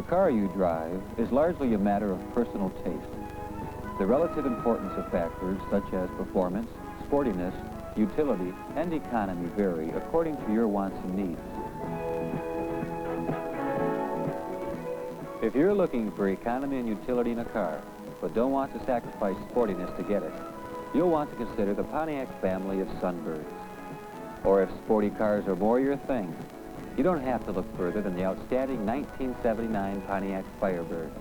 car you drive is largely a matter of personal taste. The relative importance of factors such as performance, sportiness, utility, and economy vary according to your wants and needs. If you're looking for economy and utility in a car, but don't want to sacrifice sportiness to get it, you'll want to consider the Pontiac family of Sunbirds. Or if sporty cars are more your thing, you don't have to look further than the outstanding 1979 Pontiac Firebird.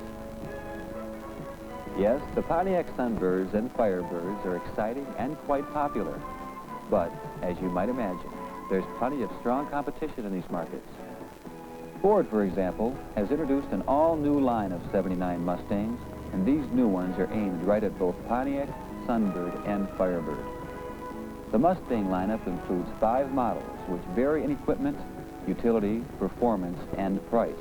Yes, the Pontiac Sunbirds and Firebirds are exciting and quite popular. But, as you might imagine, there's plenty of strong competition in these markets. Ford, for example, has introduced an all-new line of 79 Mustangs, and these new ones are aimed right at both Pontiac, Sunbird, and Firebird. The Mustang lineup includes 5 models, which vary in equipment, utility, performance, and price.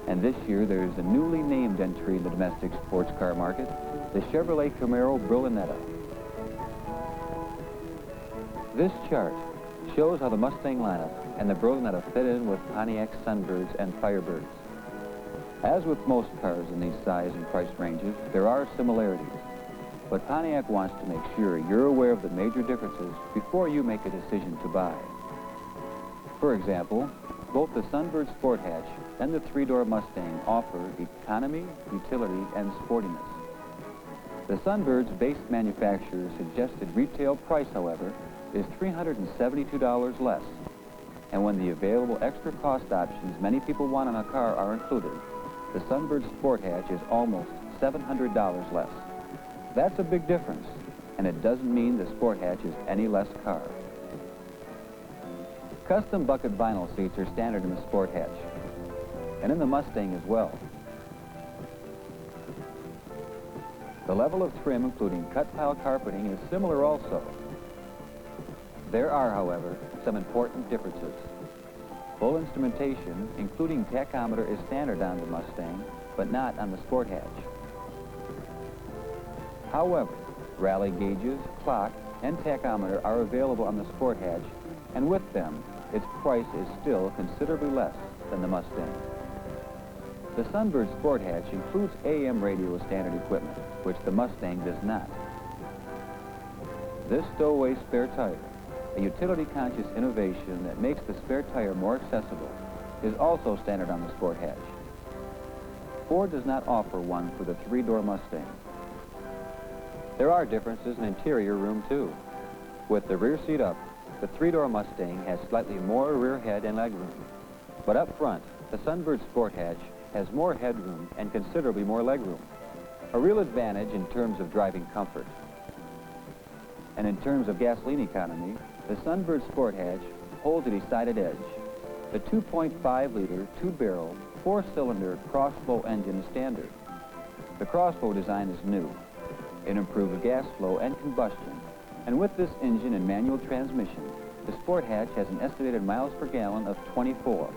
And this year, there's a newly named entry in the domestic sports car market, the Chevrolet Camaro Berlinetta. This chart shows how the Mustang lineup and the Berlinetta fit in with Pontiac Sunbirds and Firebirds. As with most cars in these size and price ranges, there are similarities. But Pontiac wants to make sure you're aware of the major differences before you make a decision to buy. For example, both the Sunbird Sport Hatch and the 3-door Mustang offer economy, utility, and sportiness. The Sunbird's base manufacturer's suggested retail price, however, is $372 less. And when the available extra cost options many people want on a car are included, the Sunbird Sport Hatch is almost $700 less. That's a big difference, and it doesn't mean the Sport Hatch is any less car. Custom bucket vinyl seats are standard in the Sport Hatch, and in the Mustang as well. The level of trim, including cut tile carpeting, is similar also. There are, however, some important differences. Full instrumentation, including tachometer, is standard on the Mustang, but not on the Sport Hatch. However, rally gauges, clock, and tachometer are available on the Sport Hatch, and with them, its price is still considerably less than the Mustang. The Sunbird Sport Hatch includes AM radio standard equipment, which the Mustang does not. This stowaway spare tire, a utility-conscious innovation that makes the spare tire more accessible, is also standard on the Sport Hatch. Ford does not offer one for the 3-door Mustang. There are differences in interior room, too. With the rear seat up, the 3-door Mustang has slightly more rear head and legroom. But up front, the Sunbird Sport Hatch has more headroom and considerably more legroom, a real advantage in terms of driving comfort. And in terms of gasoline economy, the Sunbird Sport Hatch holds a decided edge. The 2.5-liter, 2-barrel, 4-cylinder crossflow engine is standard. The crossflow design is new. It improves gas flow and combustion. And with this engine and manual transmission, the Sport Hatch has an estimated miles per gallon of 24.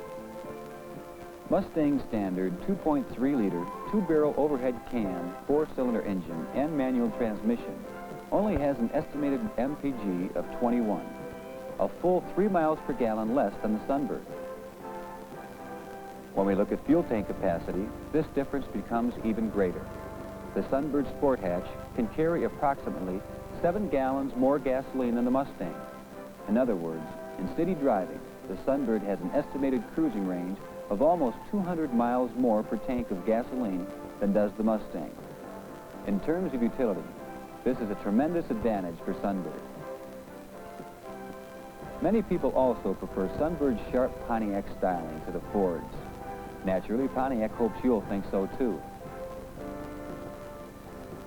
Mustang standard 2.3-liter, 2-barrel overhead cam, 4-cylinder engine and manual transmission only has an estimated MPG of 21, a full 3 miles per gallon less than the Sunbird. When we look at fuel tank capacity, this difference becomes even greater. The Sunbird Sport Hatch can carry approximately 7 gallons more gasoline than the Mustang. In other words, in city driving, the Sunbird has an estimated cruising range of almost 200 miles more per tank of gasoline than does the Mustang. In terms of utility, this is a tremendous advantage for Sunbird. Many people also prefer Sunbird's sharp Pontiac styling to the Fords. Naturally, Pontiac hopes you'll think so too.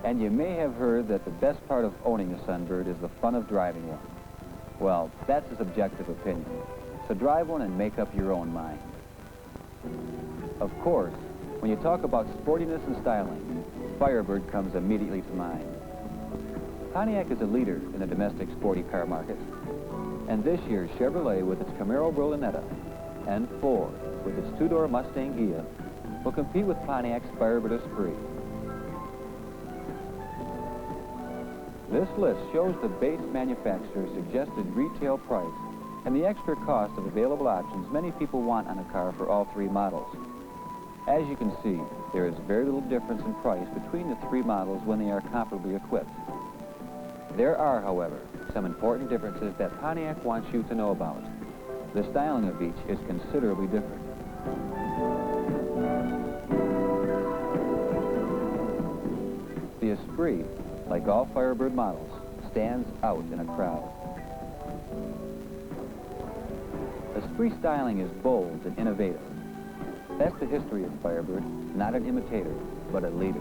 And you may have heard that the best part of owning a Sunbird is the fun of driving one. Well, that's a subjective opinion, so drive one and make up your own mind. Of course, when you talk about sportiness and styling, Firebird comes immediately to mind. Pontiac is a leader in the domestic sporty car market, and this year Chevrolet with its Camaro Berlinetta and Ford with its 2-door Mustang Ghia will compete with Pontiac's Firebird Esprit. This list shows the base manufacturer's suggested retail price and the extra cost of available options many people want on a car for all 3 models. As you can see, there is very little difference in price between the three models when they are comparably equipped. There are, however, some important differences that Pontiac wants you to know about. The styling of each is considerably different. The Esprit, like all Firebird models, stands out in a crowd. Esprit styling is bold and innovative. That's the history of Firebird, not an imitator, but a leader.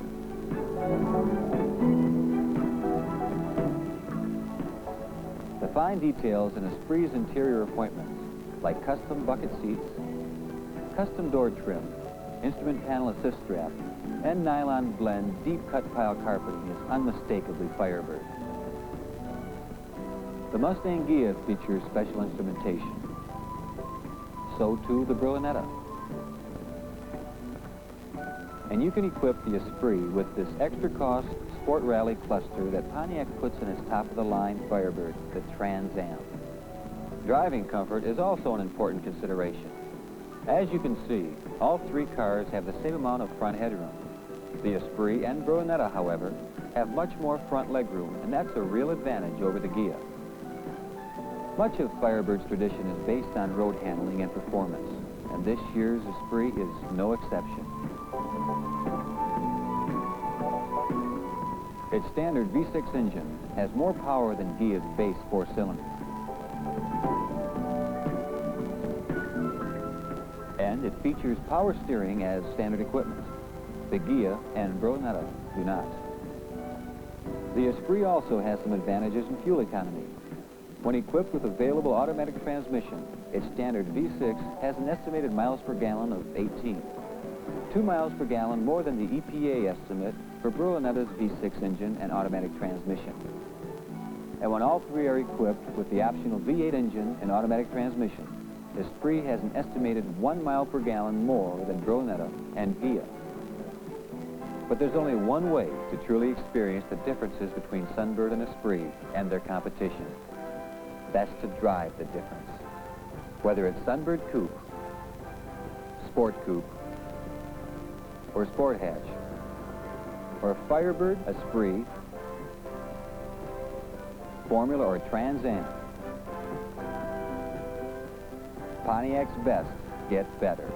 The fine details in Esprit's interior appointments, like custom bucket seats, custom door trim, instrument panel assist strap, and nylon blend deep cut pile carpeting is unmistakably Firebird. The Mustang Ghia features special instrumentation. So too the Berlinetta. And you can equip the Esprit with this extra cost Sport Rally cluster that Pontiac puts in its top-of-the-line Firebird, the Trans Am. Driving comfort is also an important consideration. As you can see, all three cars have the same amount of front headroom. The Esprit and Berlinetta, however, have much more front legroom, and that's a real advantage over the Ghia. Much of Firebird's tradition is based on road handling and performance, and this year's Esprit is no exception. Its standard V6 engine has more power than Ghia's base four-cylinder. And it features power steering as standard equipment. The Ghia and Berlinetta do not. The Esprit also has some advantages in fuel economy. When equipped with available automatic transmission, its standard V6 has an estimated miles per gallon of 18. 2 miles per gallon more than the EPA estimate for Berlinetta's V6 engine and automatic transmission. And when all three are equipped with the optional V8 engine and automatic transmission, the Esprit has an estimated 1 mile per gallon more than Berlinetta and Ghia. But there's only one way to truly experience the differences between Sunbird and Esprit and their competition. That's to drive the difference. Whether it's Sunbird Coupe, Sport Coupe, or Sport Hatch, or Firebird, Esprit, Formula, or Trans Am, Pontiac's best get better.